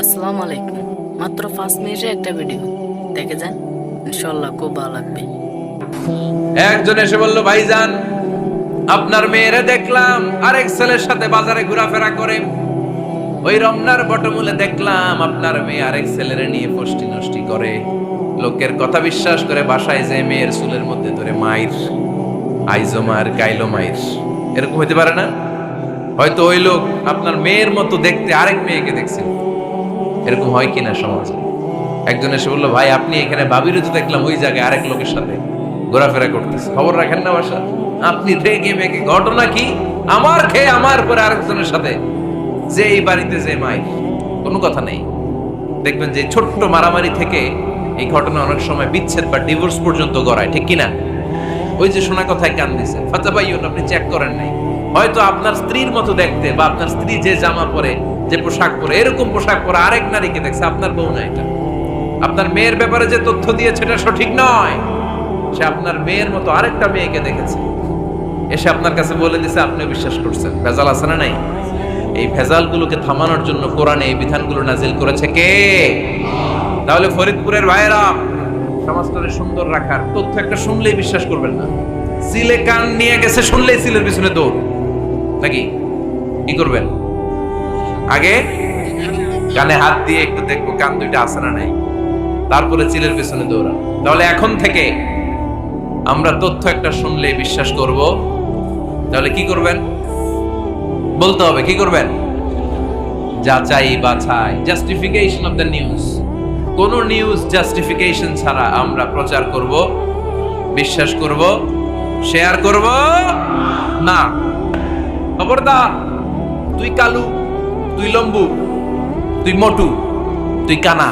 আসসালামু আলাইকুম। মাত্র 5 মিনিটের একটা ভিডিও দেখে যান, ইনশাল্লাহ খুব ভালো লাগবে। একজন এসে বলল, ভাইজান আপনার মেয়েরে দেখলাম আরেক ছেলের সাথে বাজারে ঘোরাফেরা করে। ওই রমনার বটমূলে দেখলাম আপনার মেয়ে আরেক ছেলেরে নিয়ে ফষ্টি নষ্টি করে। লোকের কথা বিশ্বাস করে বাসায় যে মেয়ের চুলের মধ্যে ধরে মাইর, আইজো মার কাইলো মাইর। এরকম হইতে পারে না? হয়তো ওই লোক আপনার মেয়ের মতো দেখতে আরেক মেয়েকে দেখছেন। এরকম হয় কিনা সমাজে? একজন এসে বললো, ভাই আপনি এখানে বাবিরও তো দেখলাম ওই জায়গায় আরেক লোকের সাথে ঘোরাফেরা করতেছে, খবর রাখেন না বাসা? আপনি রেগে মেগে, ঘটনা কি? আমার খেয়ে আমার পরে আরেকজনের সাথে, যে এই বাড়িতে যে মাই, কোনো কথা নেই। দেখবেন যে ছোট্ট মারামারি থেকে এই ঘটনা অনেক সময় বিচ্ছেদ বা ডিভোর্স পর্যন্ত গড়ায়, ঠিক কিনা? ওই যে শোনা কথায় কান দিছে, ফাতা ভাইও আপনি চেক করেন নাই। হয়তো আপনার স্ত্রীর মতো দেখতে বা আপনার স্ত্রী যে জামা পরে, যে পোশাক পরে, এরকম পোশাক পরে আরেক নারীকে দেখছে, আপনার বউ না এটা। আপনার মেয়ের ব্যাপারে যে তথ্য দিয়েছে এটা সঠিক নয়। সে আপনার মেয়ের মতো আরেকটা মেয়েকে দেখেছে, এসে আপনার কাছে বলে দিছে, আপনি বিশ্বাস করছেন। ভেজাল আছে না নাই? এই ভেজালগুলোকে থামানোর জন্য কোরআনে এই বিধানগুলো নাজিল করেছে কে? তাহলে ফরিদপুরের ভাইয়েরা, সমাজটাকে সুন্দর রাখার তথ্য একটা শুনলেই বিশ্বাস করবেন না। সিলে কান নিয়ে গেছে শুনলেই সিলের পিছনে দৌড়, নাকি? কি করবেন? আগে কানে হাত দিয়ে একটু দেখবো কান দুইটা আছে না নাই, তারপরে চিলের পেছনে দৌড়া। তাহলে এখন থেকে আমরা তথ্য একটা শুনলে বিশ্বাস করব। তাহলে কি করবেন? বলতে হবে কি করবেন? যাচাই বাছাই, জাস্টিফিকেশন অফ দ্য নিউজ। কোন নিউজ জাস্টিফিকেশন ছাড়া আমরা প্রচার করব, বিশ্বাস করব, শেয়ার করব না। খবরদার, তুই কালু, তুই লম্বু, তুই মোটু, তুই কানা,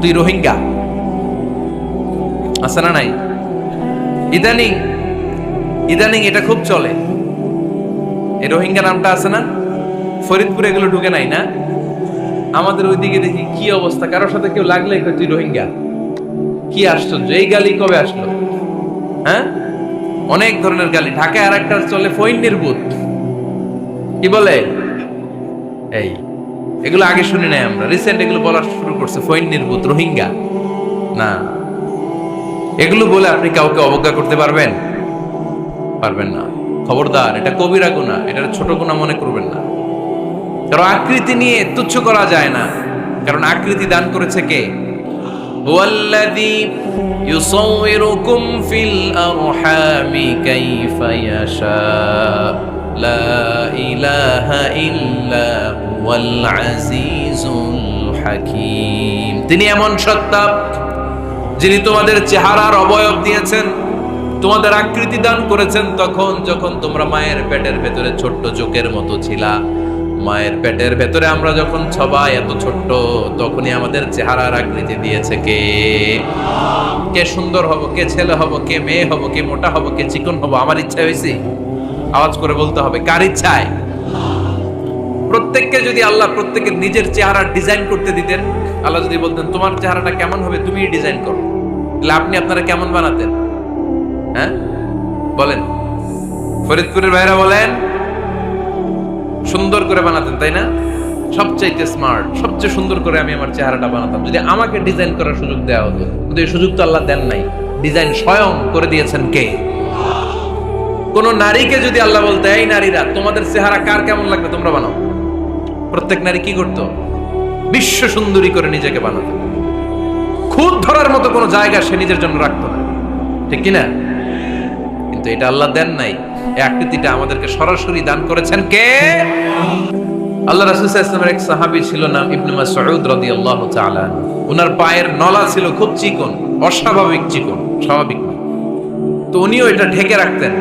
তুই রোহিঙ্গা, আছে না নাই? ইদানিং ইদানিং এটা খুব চলে। এই রোহিঙ্গা নামটা আছে না? ফরিদপুরে এগুলো ঢুকে নাই না? আমাদের ওইদিকে দেখি কি অবস্থা, কারোর সাথে কেউ লাগলে তুই রোহিঙ্গা। কি আশ্চর্য, এই গালি কবে আসলো? হ্যাঁ, অনেক ধরনের গালি। ঢাকায় আর একটা চলে ফইন্নির ভূত, কি বলে? এই এগুলো আগে শুনি নাই আমরা, রিসেন্ট এগুলো বলা শুরু করছে। ফইন্নির ভূত, রোহিঙ্গা না। এগুলো বলে আপনি কাউকে অবজ্ঞা করতে পারবেন? পারবেন না। খবরদার, এটা কবিরা গুনাহ, এটা ছোট গুনাহ মনে করবেন না। কারণ আকৃতি নিয়ে তুচ্ছ করা যায় না, কারণ আকৃতি দান করেছে কে? হুয়াল্লাযী ইউসাউবিরুকুম ফিল আরহামি কাইফা ইয়াশা, লা ইলাহা ইল্লা হুয়াল আজিজুল হাকীম। তিনি এমন সত্তা যিনি তোমাদের চেহারার অবয়ব দিয়েছেন, তোমাদের আকৃতি দান করেছেন তখন যখন তোমরা মায়ের পেটের ভেতরে ছোট্ট চোখের মতো ছিলা। মায়ের পেটের ভেতরে আমরা যখন সবাই এত ছোট্ট, তখনই আমাদের চেহারার আকৃতি দিয়েছে কে? কে সুন্দর হব, কে ছেলে হব, কে মেয়ে হব, কে মোটা হব, কে চিকন হব আমার ইচ্ছা হয়েছে? আওয়াজ করে বলতে হবে, কার ইচ্ছায়? প্রত্যেককে যদি আল্লাহ প্রত্যেকের নিজের চেহারা ডিজাইন করতে দিতেন, আল্লাহ যদি বলতেন তোমার চেহারাটা কেমন হবে তুমি ডিজাইন করো, তাহলে আপনি আপনারা কেমন বানাতেন? হ্যাঁ বলেন, ফরিদপুরের ভাইরা বলেন, সুন্দর করে বানাতেন তাই না? সবচাইতে স্মার্ট, সবচেয়ে সুন্দর করে আমি আমার চেহারাটা বানাতাম যদি আমাকে ডিজাইন করার সুযোগ দেওয়া হতো। কিন্তু এই সুযোগ তো আল্লাহ দেন নাই। ডিজাইন স্বয়ং করে দিয়েছেন কে? কোন নারীকে যদি আল্লাহ বলতে, এই নারীরা তোমাদের চেহারা কার কেমন লাগবে তোমরা বানাও, প্রত্যেক নারী কি করতো? বিশ্ব সুন্দরী করে নিজেকে বানাতো। খুদ ধরার মতো কোনো জায়গা সে নিজের জন্য রাখতো না, ঠিক কিনা? কিন্তু এটা আল্লাহ দেন নাই। এই আকৃতিটা আমাদেরকে সরাসরি দান করেছেন কে? আল্লাহ রাসূল সাল্লাল্লাহু আলাইহি ওয়াসাল্লামের এক সাহাবী ছিল নাম ইবনে মাসউদ রাদিয়াল্লাহু তাআলা। ওনার পায়ের নলা ছিল খুব চিকন, অস্বাভাবিক চিকন, স্বাভাবিক না। তো উনিও এটা ঢেকে রাখতেন,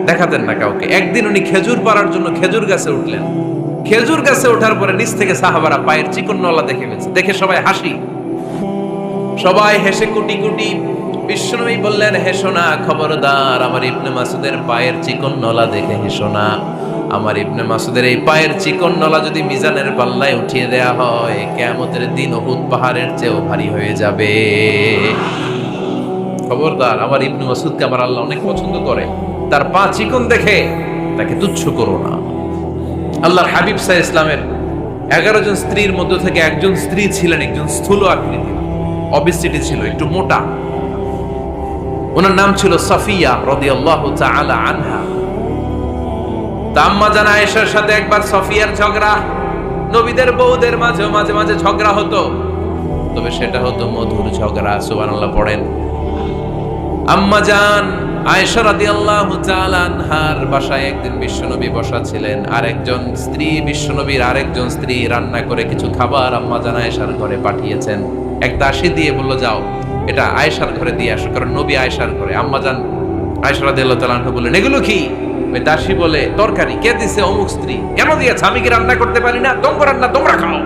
দেখাতেন না কাউকে। একদিন উনি খেজুর পাড়ার জন্য খেজুর গাছে উঠলেন। খেজুর গাছে ওঠার পরে নিচ থেকে সাহাবারা পায়ের চিকন নলা দেখে ফেলছে। দেখে সবাই হাসি, সবাই হেসে কুটি কুটি। বিশ্বনবী বললেন, হেসো না, খবরদার, আমার ইবনে মাসুদের পায়ের চিকন নলা দেখে হেসো না। আমার ইবনে মাসুদের এই পায়ের চিকন নলা যদি মিজানের পাল্লায় উঠিয়ে দেয়া হয়, কিয়ামতের দিন উহুদ পাহাড়ের চেয়েও ভারী হয়ে যাবে। খবরদার, আমার ইবনে মাসুদকে আমার আল্লাহ অনেক পছন্দ করে, তার পা চিকন দেখে তাকে তুচ্ছ করো না। আল্লাহর হাবিব সাল্লাল্লাহু আলাইহি ওয়াসাল্লামের 11 জন স্ত্রীর মধ্য থেকে একজন স্ত্রী ছিলেন একজন স্থূল আকৃতির, অবিসিটি ছিল, একটু মোটা। ওনার নাম ছিল সাফিয়া রাদিয়াল্লাহু তাআলা আনহা। আম্মা জান আয়েশার সাথে একবার সাফিয়ার ঝগড়া। নবীদের বউদের মাঝে মাঝে মাঝে ঝগড়া হতো, তবে সেটা হতো মধুর ঝগড়া। সুবহানাল্লাহ পড়েন। আম্মা জান আয়েশা রাদিয়াল্লাহু তাআলা আনহার বাসায় একদিন বিশ্বনবী বসা ছিলেন, আর একজন স্ত্রী, বিশ্বনবীর আরেকজন স্ত্রী রান্না করে কিছু খাবার আম্মা জান আয়েশার ঘরে পাঠিয়েছেন। এক দাসী দিয়ে বলল, যাও এটা আয়েশার ঘরে দিয়ে আসো, কারণ নবী আয়েশার ঘরে। আম্মা জান আয়েশা রাদিয়াল্লাহু তাআলা আনহা বললেন, এগুলো কি? ওই দাসী বলে, তরকারি। কে দিছে? অমুক স্ত্রী। কেন দিয়েছে? আমি কি রান্না করতে পারি না? তোমরা রান্না তোমরা খাও।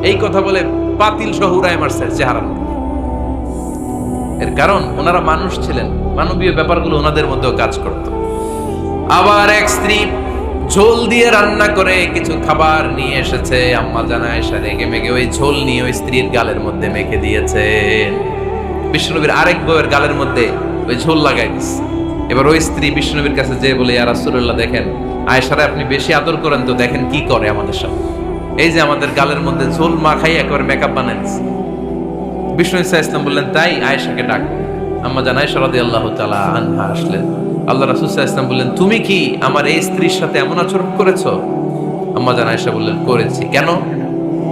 এই কথা বলে পাতিল সহ উড়ায় মারছে চেহারা। এর কারণ ওনারা মানুষ ছিলেন, মানবীয় ব্যাপারগুলো ওনাদের মধ্যেও কাজ করত। আবার এক স্ত্রী ঝোল দিয়ে রান্না করে কিছু খাবার নিয়ে এসেছে। আম্মা জান আয়েশা রেগে মেগে ওই ঝোল নিয়ে ওই স্ত্রীর গালের মধ্যে মেখে দিয়েছেন। বিশ্বনবীর আরেক বউয়ের গালের মধ্যে ওই ঝোল লাগাই দিচ্ছে। এবার ওই স্ত্রী বিশ্বনবীর কাছে যেয়ে বলে, ইয়া রাসূলুল্লাহ, দেখেন আয়েশারে আপনি বেশি আদর করেন তো, দেখেন কি করে আমাদের সাথে। এই যে আমাদের গালের মধ্যে ঝোল মাখাই একেবারে মেকআপ বানাই দিচ্ছে। বিষ্ণু ইসলাম বললেন, তাই আয়েশাকে ডাক। আম্মা জান আয়েশা রাদিয়াল্লাহু তাআলা আনহা আসলেন। আল্লাহ রাসূল সাল্লাল্লাহু আলাইহি ওয়াসাল্লাম বললেন, তুমি কি আমার এই স্ত্রীর সাথে এমন আচরণ করেছো? আম্মা জান আয়েশা বললেন, করেছি। কেন?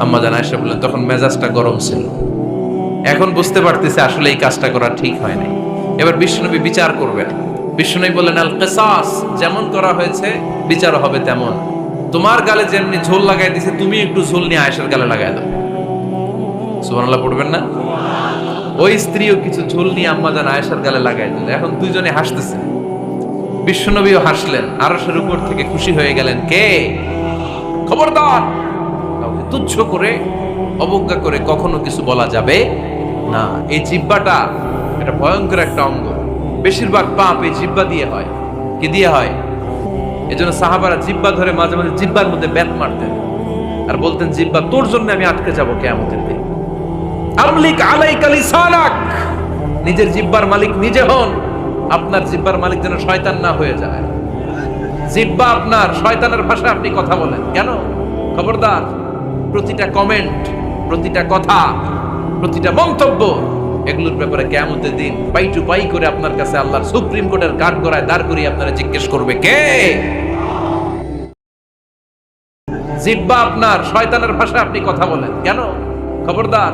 আম্মা জান আয়েশা বললেন, তখন মেজাজটা গরম ছিল, এখন বুঝতে পারতেছে আসলে এই কাজটা করা ঠিক হয় নাই। এবার বিশ্বনবী বিচার করবেন। বিশ্বনবী বললেন, আল কিসাস, যেমন করা হয়েছে বিচার হবে তেমন। তোমার গালে যেমনি ঝোল লাগাই দিছে, তুমি একটু ঝোল নিয়ে আয়েশার গালে লাগাই দাও। সুবহানাল্লাহ পড়বেন না? ওই স্ত্রীও কিছু ঝোল নিয়ে আম্মা জান আয়েশার গালে লাগাই দিল। এখন দুইজনে হাসতেছে। বিশ্বনবীও হাসলেন, আরশের উপর থেকে খুশি হয়ে গেলেন। কে? খবরদার, কাউকে তুচ্ছ করে অবজ্ঞা করে কখনো কিছু বলা যাবে না। এই জিহ্বাটা এটা ভয়ঙ্কর একটা অঙ্গ। বেশিরভাগ পাপ এই জিহ্বা দিয়ে হয়। কি দিয়ে হয়? এজন্য সাহাবারা জিহ্বা ধরে মাঝে মাঝে জিহ্বার মধ্যে ব্যাট মারতেন আর বলতেন, জিহ্বা তোর জন্য আমি আটকে যাব কিয়ামতের দিন। আমলিক আলাইকা লিসানাক, নিজের জিহ্বার মালিক নিজে হন। আপনার জিহ্বার মালিক যেন শয়তান না হয়ে যায়। জিহ্বা আপনার, শয়তানের ভাষায় আপনি কথা বলেন কেন? খবরদার, প্রতিটা কমেন্ট, প্রতিটা কথা, প্রতিটা মন্তব্য, এগুলোর ব্যাপারে কিয়ামতের দিন পাই টু পাই করে আপনার কাছে আল্লাহর সুপ্রিম কোর্টের কাঠগড়ায় দাঁড় করিয়ে আপনারা জিজ্ঞেস করবে, কে? জিহ্বা আপনার, শয়তানের ভাষায় আপনি কথা বলেন কেন? খবরদার।